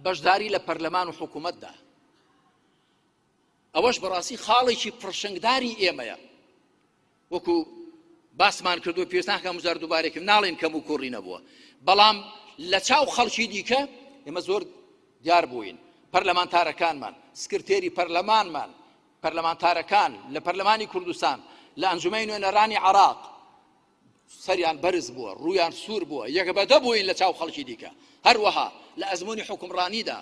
بەشداری لە پەرلەمان و حکوومەتدا. ئەوەش بەڕاستی خاڵێکی پڕشنگداری ئێمەیە. وەکو باسمان کردو پێستان کەم جار دووبارێکم ناڵێن کەم و کوڕی نەبووە، بەڵام لە چاو خەڵکی دیکە ئێمە زۆر دیار بووین. پەرلەمانتارەکانمان، سکرتێری پەرلەمانمان، پەرلەمانتارەکان لە پەرلەمانی کوردستان، لە ئەنجومەی نوێنەرانی عێراق سەریان بەرز بووە، ڕوویان سوور بووە، یەکبەدە بووین لە چاو خەڵکی دیکە. هەروەها لە ئەزموونی حکومڕانیدا،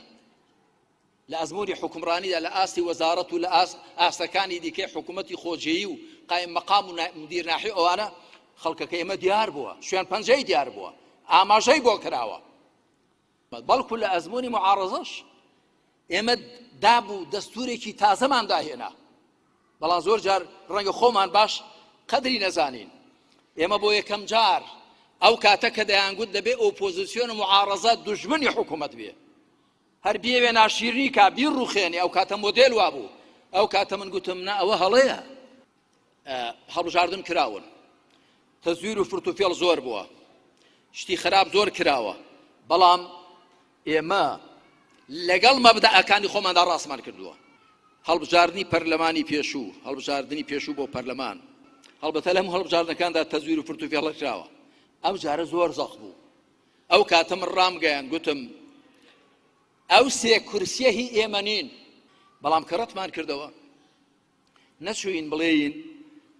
لە ئەزموونی حکومڕانیدا لە ئاستی وەزارەت و لە ئاستەکانی دیکەی حکوومەتی خۆجێیی و قایم مەقام و مدیر ناحی ئەوانە خەڵکەکە ئێمە دیار بووە، شوێن پەنجەی دیار بووە، ئاماژەی بۆ کراوە. بەڵکو لە ئەزموونی معارەزەش ئێمە دابوو دەستورێکی تازەمان داهێنا، بەڵام زۆر جار ڕەنگە خۆمان باش قەدری نەزانین. ئێمە بۆ یەکەم جار ئەو کاتە کە دەیانگوت دەبێ ئۆپۆزیسیۆن و معارەزە دوژمنی حکوومەت بێ، هەر بێوێ ناشیرنی کا بیر ڕوخێنی. ئەو کاتە مۆدێل وابوو. ئەو کاتە من گوتم نا ئەوە هەڵەیە. هەڵبژاردن کراون، تەزویر و فرتوفێڵ زۆر بووە، شتی خراپ زۆر کراوە، بەڵام ئێمە لەگەڵ مەبدەئەکانی خۆماندا ڕاستمان کردووە. هەڵبژاردنی پەرلەمانی پێشوو، هەڵبژاردننی پێشوو بۆ پەرلەمان، هەڵبەتە لەم هەڵبژاردنەکاندا تەزویر و فرتوفێڵ کراوە. ئەو جارە زۆر زەخ بوو. ئەو کاتە من ڕامگەیان گوتم ئەو سێ کورسیە هی ئێمە نین، بەڵام کە ڕەتمان کردەوە نەچوین بڵێین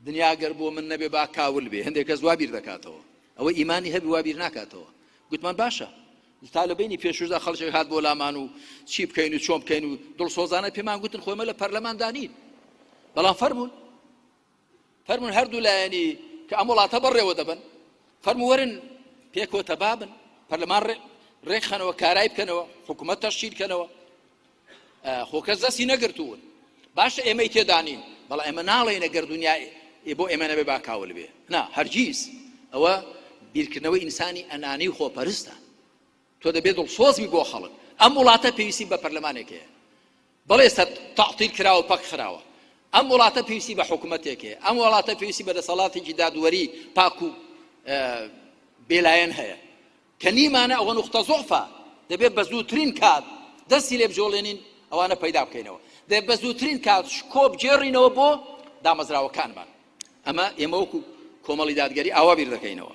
دنیاگەر بۆ من نەبێ با کاول بێ، هەندێک کەس وا بیر دەکاتەوە، ئەوە ئیمانی هەبی وا بیر ناکاتەوە. گوتمان باشە تا لە بینی پێشووشدا خەڵکێک هات بۆ لامان و چی بکەین و چۆن بکەین و دڵسۆزانە پێمان گوتن خۆمە لە پەرلەمان دانین، بەڵام فەرمون هەردوو لایەنی کە ئەم وڵاتە بەڕێوە دەبن، فەرموو وەرن پێکەوە بابن، پەرلەمان ڕێکخەنەوە، کارای بکەنەوە، حکوومەت تەشکیل کەنەوە. خۆ کەس دەستی نەگرتوون. باشە ئێمەی تێدانین، بەڵام ئێمە ناڵێنە گەر دنیا بۆ ئێمە نەبێ با کاول بێ. نا هەرگیز. ئەوە بیرکردنەوەی ئینسانی ئەنانی و خۆپەرستە. تۆ دەبێت دڵسۆزی بۆ خەڵک. ئەم وڵاتە پێویستی بە پەرلەمانێکەیە، بەڵێ ئێستا تەعتیل کراوە پەک خراوە. ئەم وڵاتە پێویستی بە حکوومەتێکەیە، ئەم وڵاتە پێویستی بە دەسەڵاتێکی دادوەری پاک و بێلایەن هەیە کە نیمانە ئەوە نوختە زۆفە. دەبێت بە زووترین کات دەستی لێ بجۆڵێنین ئەوانە پەیدا بکەینەوە، دەبێت بە زووترین کات شکۆ بجێڕینەوە بۆ دامەزراوەکانمان. ئەمە ئێمە وەکو کۆمەڵی دادگەری ئاوا بیر دەکەینەوە.